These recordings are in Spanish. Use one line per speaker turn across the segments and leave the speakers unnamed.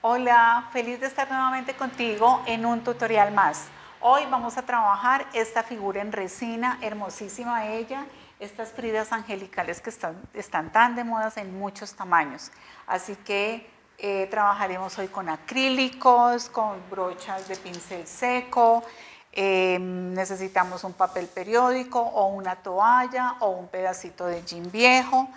Hola, feliz de estar nuevamente contigo en un tutorial más. Hoy vamos a trabajar esta figura en resina, hermosísima ella, estas fridas angelicales que están tan de moda en muchos tamaños. Así que trabajaremos hoy con acrílicos, con brochas de pincel seco, necesitamos un papel periódico o una toalla o un pedacito de jean viejo.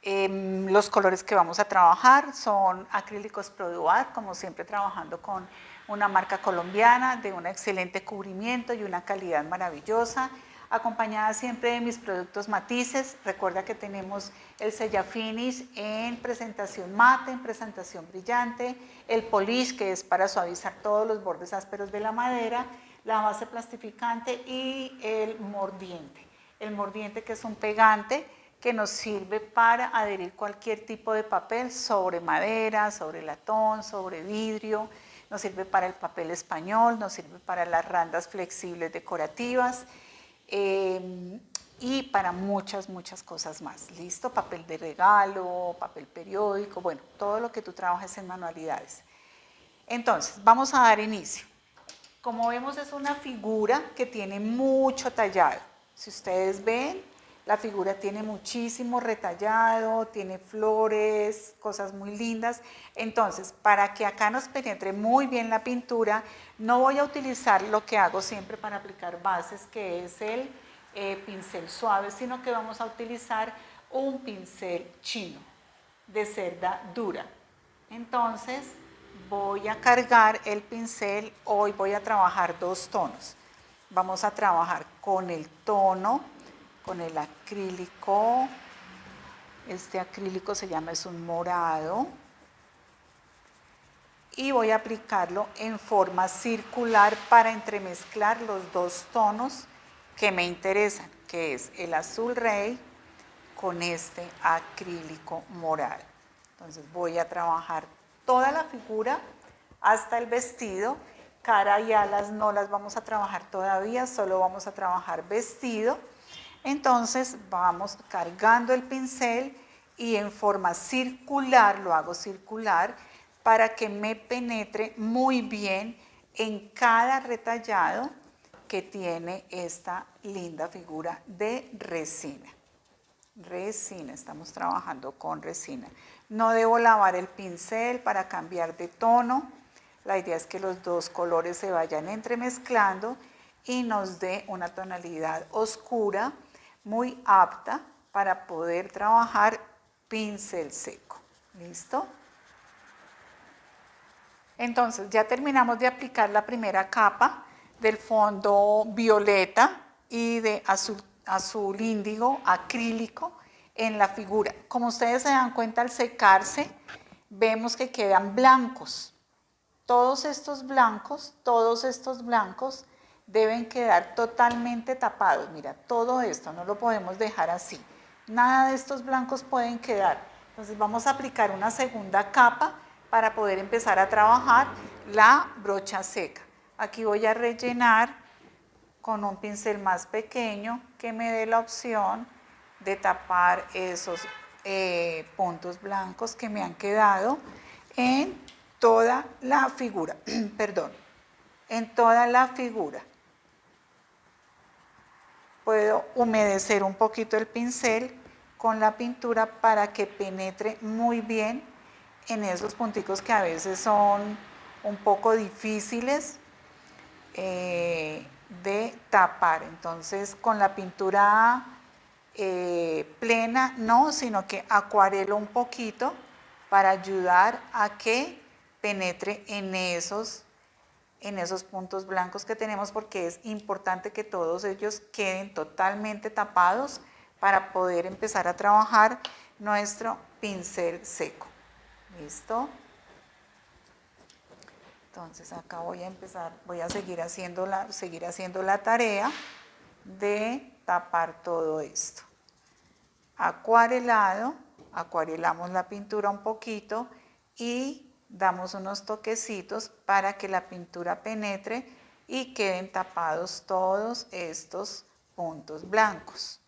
Los colores que vamos a trabajar son acrílicos Produart, como siempre trabajando con una marca colombiana de un excelente cubrimiento y una calidad maravillosa, acompañada siempre de mis productos matices. Recuerda que tenemos el Sella Finish en presentación mate, en presentación brillante, el Polish, que es para suavizar todos los bordes ásperos de la madera, la base plastificante y el mordiente. El mordiente, que es un pegante que nos sirve para adherir cualquier tipo de papel sobre madera, sobre latón, sobre vidrio, nos sirve para el papel español, nos sirve para las randas flexibles decorativas y para muchas cosas más. ¿Listo? Papel de regalo, papel periódico, bueno, todo lo que tú trabajes en manualidades. Entonces, vamos a dar inicio. Como vemos, es una figura que tiene mucho tallado. Si ustedes ven, la figura tiene muchísimo retallado, tiene flores, cosas muy lindas. Entonces, para que acá nos penetre muy bien la pintura, no voy a utilizar lo que hago siempre para aplicar bases, que es el pincel suave, sino que vamos a utilizar un pincel chino de cerda dura. Entonces, voy a cargar el pincel. Hoy voy a trabajar dos tonos. Vamos a trabajar con el tono, con el acrílico. Este acrílico se llama, es un morado. Y voy a aplicarlo en forma circular para entremezclar los dos tonos que me interesan, que es el azul rey con este acrílico morado. Entonces voy a trabajar toda la figura hasta el vestido. Cara y alas no las vamos a trabajar todavía, solo vamos a trabajar vestido. Entonces vamos cargando el pincel y en forma circular, lo hago circular, para que me penetre muy bien en cada retallado que tiene esta linda figura de resina. Resina, estamos trabajando con resina. No debo lavar el pincel para cambiar de tono. La idea es que los dos colores se vayan entremezclando y nos dé una tonalidad oscura muy apta para poder trabajar pincel seco. ¿Listo? Entonces ya terminamos de aplicar la primera capa del fondo violeta y de azul índigo acrílico en la figura. Como ustedes se dan cuenta, al secarse vemos que quedan blancos. Todos estos blancos deben quedar totalmente tapados. Mira, todo esto no lo podemos dejar así. Nada de estos blancos pueden quedar. Entonces vamos a aplicar una segunda capa para poder empezar a trabajar la brocha seca. Aquí voy a rellenar con un pincel más pequeño que me dé la opción de tapar esos puntos blancos que me han quedado en toda la figura, perdón, en toda la figura. Puedo humedecer un poquito el pincel con la pintura para que penetre muy bien en esos punticos que a veces son un poco difíciles de tapar. Entonces, con la pintura plena no, sino que acuarelo un poquito para ayudar a que penetre en esos puntos blancos que tenemos, porque es importante que todos ellos queden totalmente tapados para poder empezar a trabajar nuestro pincel seco. ¿Listo? Entonces acá voy a empezar, voy a seguir haciendo la tarea de tapar todo esto. Acuarelado, acuarelamos la pintura un poquito y damos unos toquecitos para que la pintura penetre y queden tapados todos estos puntos blancos.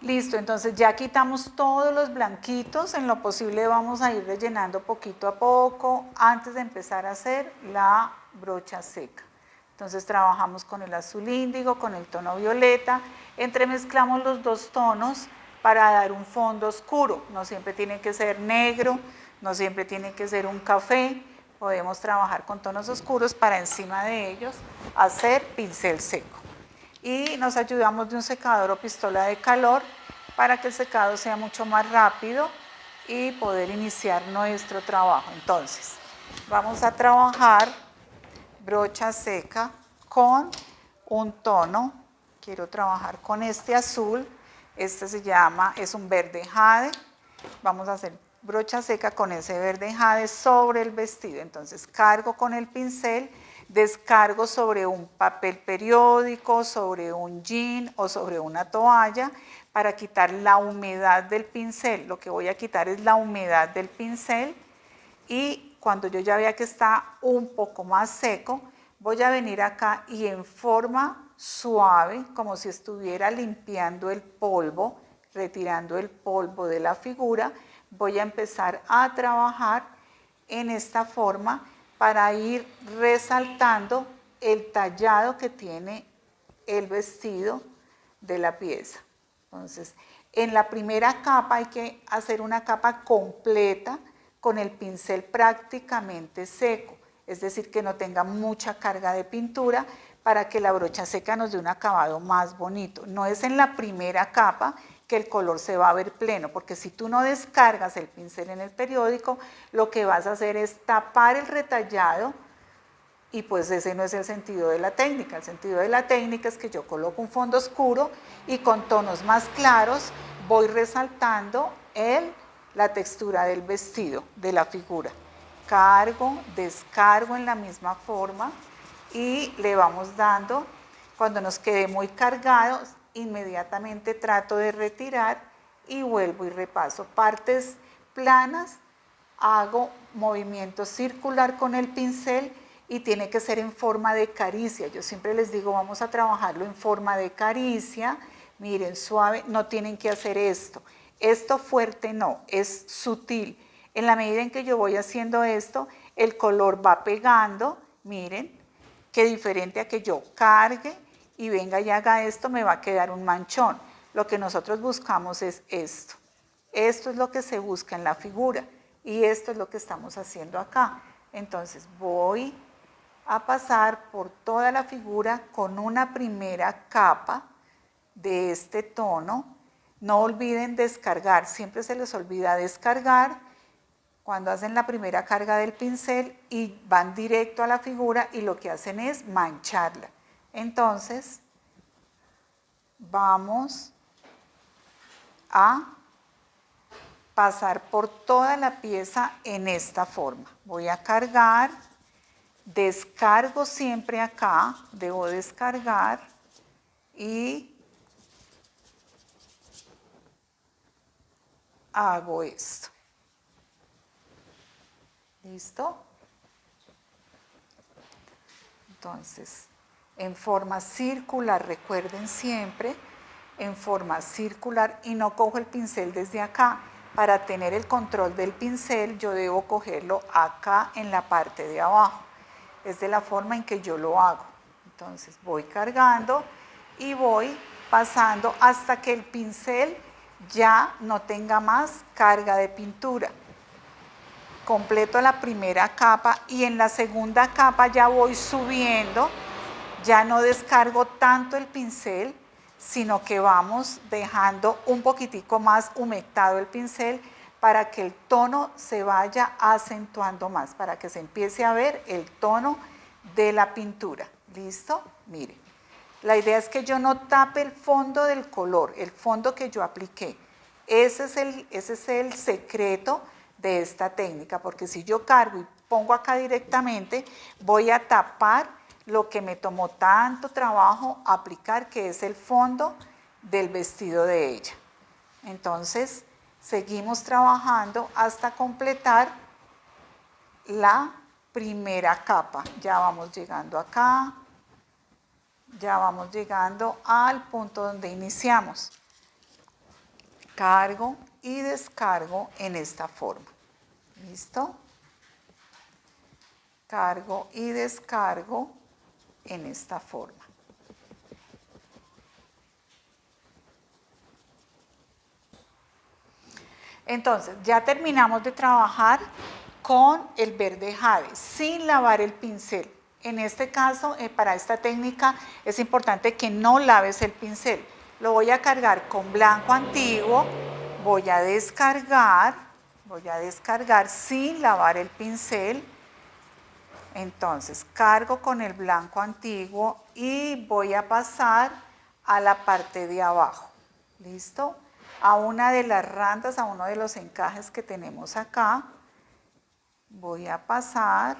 Listo, entonces ya quitamos todos los blanquitos, en lo posible vamos a ir rellenando poquito a poco antes de empezar a hacer la brocha seca. Entonces trabajamos con el azul índigo, con el tono violeta, entremezclamos los dos tonos para dar un fondo oscuro, no siempre tiene que ser negro, no siempre tiene que ser un café, podemos trabajar con tonos oscuros para encima de ellos hacer pincel seco. Y nos ayudamos de un secador o pistola de calor para que el secado sea mucho más rápido y poder iniciar nuestro trabajo. Entonces, vamos a trabajar brocha seca con un tono. Quiero trabajar con este azul, este es un verde jade. Vamos a hacer brocha seca con ese verde jade sobre el vestido. Entonces cargo con el pincel, descargo sobre un papel periódico, sobre un jean o sobre una toalla para quitar la humedad del pincel. Lo que voy a quitar es la humedad del pincel y cuando yo ya vea que está un poco más seco, voy a venir acá y en forma suave, como si estuviera limpiando el polvo, retirando el polvo de la figura, voy a empezar a trabajar en esta forma para ir resaltando el tallado que tiene el vestido de la pieza. Entonces, en la primera capa hay que hacer una capa completa con el pincel prácticamente seco, es decir, que no tenga mucha carga de pintura para que la brocha seca nos dé un acabado más bonito. No es en la primera capa que el color se va a ver pleno, porque si tú no descargas el pincel en el periódico, lo que vas a hacer es tapar el retallado y pues ese no es el sentido de la técnica. El sentido de la técnica es que yo coloco un fondo oscuro y con tonos más claros voy resaltando la textura del vestido, de la figura. Cargo, descargo en la misma forma y le vamos dando, cuando nos quede muy cargados, inmediatamente trato de retirar y vuelvo y repaso. Partes planas, hago movimiento circular con el pincel y tiene que ser en forma de caricia. Yo siempre les digo, vamos a trabajarlo en forma de caricia. Miren, suave, no tienen que hacer esto. Esto fuerte no, es sutil. En la medida en que yo voy haciendo esto, el color va pegando, miren, que diferente a que yo cargue y venga y haga esto, me va a quedar un manchón. Lo que nosotros buscamos es esto. Esto es lo que se busca en la figura y esto es lo que estamos haciendo acá. Entonces voy a pasar por toda la figura con una primera capa de este tono. No olviden descargar, siempre se les olvida descargar cuando hacen la primera carga del pincel y van directo a la figura y lo que hacen es mancharla. Entonces, vamos a pasar por toda la pieza en esta forma. Voy a cargar, descargo siempre acá, debo descargar y hago esto. ¿Listo? Entonces, en forma circular, recuerden siempre, en forma circular y no cojo el pincel desde acá. Para tener el control del pincel, yo debo cogerlo acá en la parte de abajo. Es de la forma en que yo lo hago. Entonces, voy cargando y voy pasando hasta que el pincel ya no tenga más carga de pintura. Completo la primera capa y en la segunda capa ya voy subiendo, ya no descargo tanto el pincel, sino que vamos dejando un poquitico más humectado el pincel para que el tono se vaya acentuando más, para que se empiece a ver el tono de la pintura. ¿Listo? Miren, la idea es que yo no tape el fondo del color, el fondo que yo apliqué. Ese es el secreto de esta técnica, porque si yo cargo y pongo acá directamente, voy a tapar lo que me tomó tanto trabajo aplicar, que es el fondo del vestido de ella. Entonces, seguimos trabajando hasta completar la primera capa. Ya vamos llegando acá, ya vamos llegando al punto donde iniciamos. cargo y descargo en esta forma. ¿Listo? Cargo y descargo en esta forma. Entonces, ya terminamos de trabajar con el verde jade, sin lavar el pincel. En este caso, para esta técnica, es importante que no laves el pincel. Lo voy a cargar con blanco antiguo, voy a descargar sin lavar el pincel. Entonces, cargo con el blanco antiguo y voy a pasar a la parte de abajo. ¿Listo? A una de las randas, a uno de los encajes que tenemos acá, voy a pasar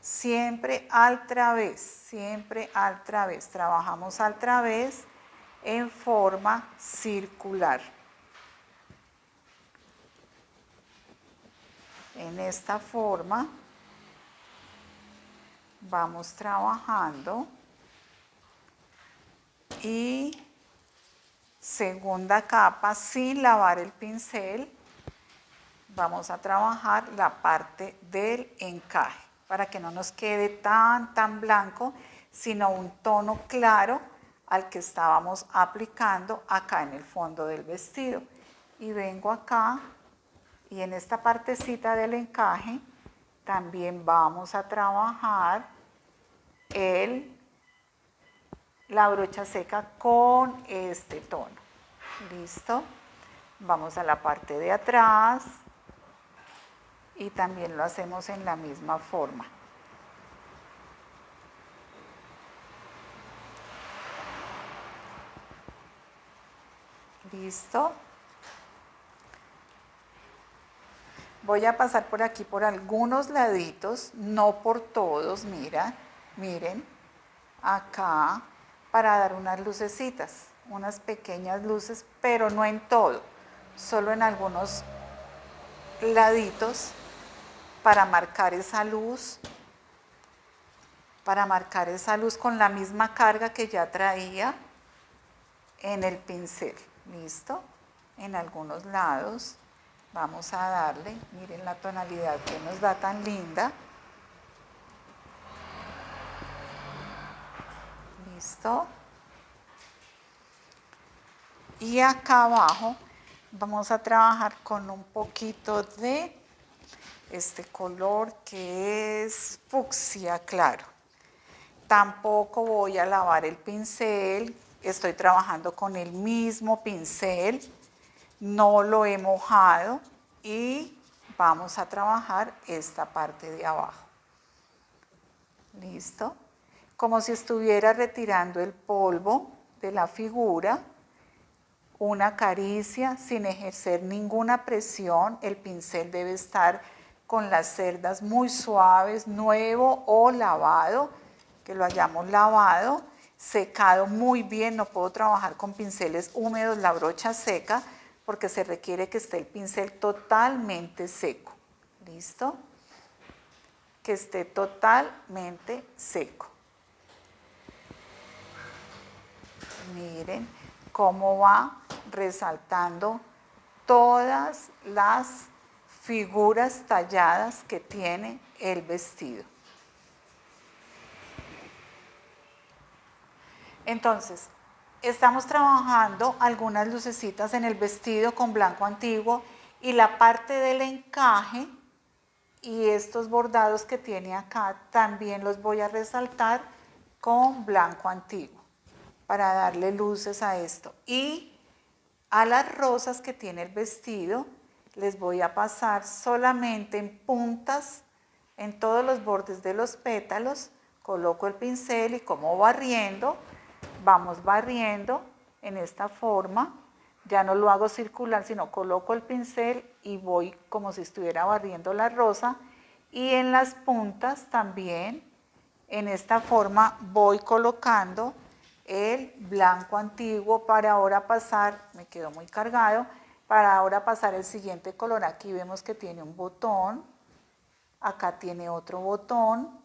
siempre al través, trabajamos al través en forma circular. En esta forma vamos trabajando y segunda capa sin lavar el pincel, vamos a trabajar la parte del encaje para que no nos quede tan blanco, sino un tono claro al que estábamos aplicando acá en el fondo del vestido. Y vengo acá y en esta partecita del encaje también vamos a trabajar la brocha seca con este tono. ¿Listo? Vamos a la parte de atrás y también lo hacemos en la misma forma. ¿Listo? Voy a pasar por aquí por algunos laditos, no por todos, miren, acá, para dar unas lucecitas, unas pequeñas luces, pero no en todo, solo en algunos laditos para marcar esa luz con la misma carga que ya traía en el pincel. ¿Listo? En algunos lados vamos a darle, miren la tonalidad que nos da tan linda. ¿Listo? Y acá abajo vamos a trabajar con un poquito de este color que es fucsia claro. Tampoco voy a lavar el pincel, estoy trabajando con el mismo pincel, no lo he mojado y vamos a trabajar esta parte de abajo. ¿Listo? Como si estuviera retirando el polvo de la figura, una caricia sin ejercer ninguna presión, el pincel debe estar con las cerdas muy suaves, nuevo o lavado, que lo hayamos lavado, secado muy bien, no puedo trabajar con pinceles húmedos, la brocha seca, porque se requiere que esté el pincel totalmente seco. ¿Listo? Que esté totalmente seco. Miren cómo va resaltando todas las figuras talladas que tiene el vestido. Entonces, estamos trabajando algunas lucecitas en el vestido con blanco antiguo y la parte del encaje y estos bordados que tiene acá también los voy a resaltar con blanco antiguo para darle luces a esto. Y a las rosas que tiene el vestido les voy a pasar solamente en puntas, en todos los bordes de los pétalos, coloco el pincel y como barriendo, vamos barriendo en esta forma, ya no lo hago circular, sino coloco el pincel y voy como si estuviera barriendo la rosa y en las puntas también, en esta forma voy colocando el blanco antiguo para ahora pasar, me quedó muy cargado, para ahora pasar el siguiente color. Aquí vemos que tiene un botón, acá tiene otro botón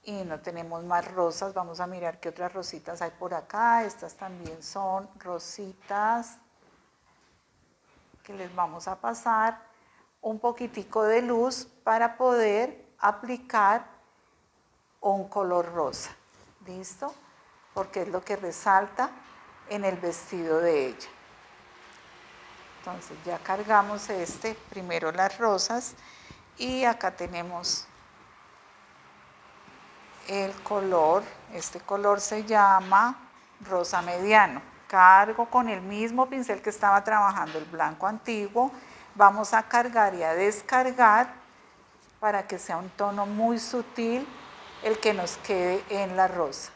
y no tenemos más rosas. Vamos a mirar qué otras rositas hay por acá. Estas también son rositas que les vamos a pasar un poquitico de luz para poder aplicar un color rosa. ¿Listo? Porque es lo que resalta en el vestido de ella. Entonces ya cargamos primero las rosas y acá tenemos el color. Este color se llama rosa mediano. Cargo con el mismo pincel que estaba trabajando el blanco antiguo. Vamos a cargar y a descargar para que sea un tono muy sutil el que nos quede en la rosa.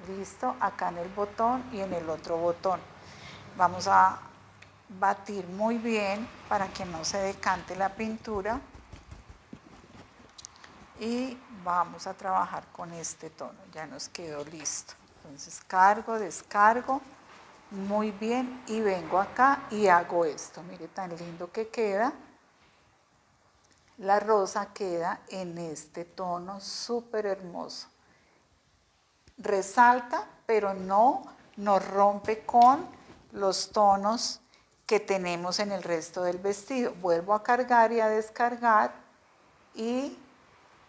Listo, acá en el botón y en el otro botón. Vamos a batir muy bien para que no se decante la pintura y vamos a trabajar con este tono. Ya nos quedó listo. Entonces cargo, descargo muy bien y vengo acá y hago esto. Mire tan lindo que queda. La rosa queda en este tono súper hermoso. Resalta, pero no nos rompe con los tonos que tenemos en el resto del vestido. Vuelvo a cargar y a descargar y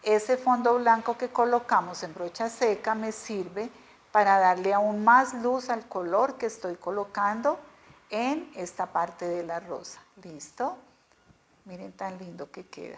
ese fondo blanco que colocamos en brocha seca me sirve para darle aún más luz al color que estoy colocando en esta parte de la rosa. ¿Listo? Miren tan lindo que queda.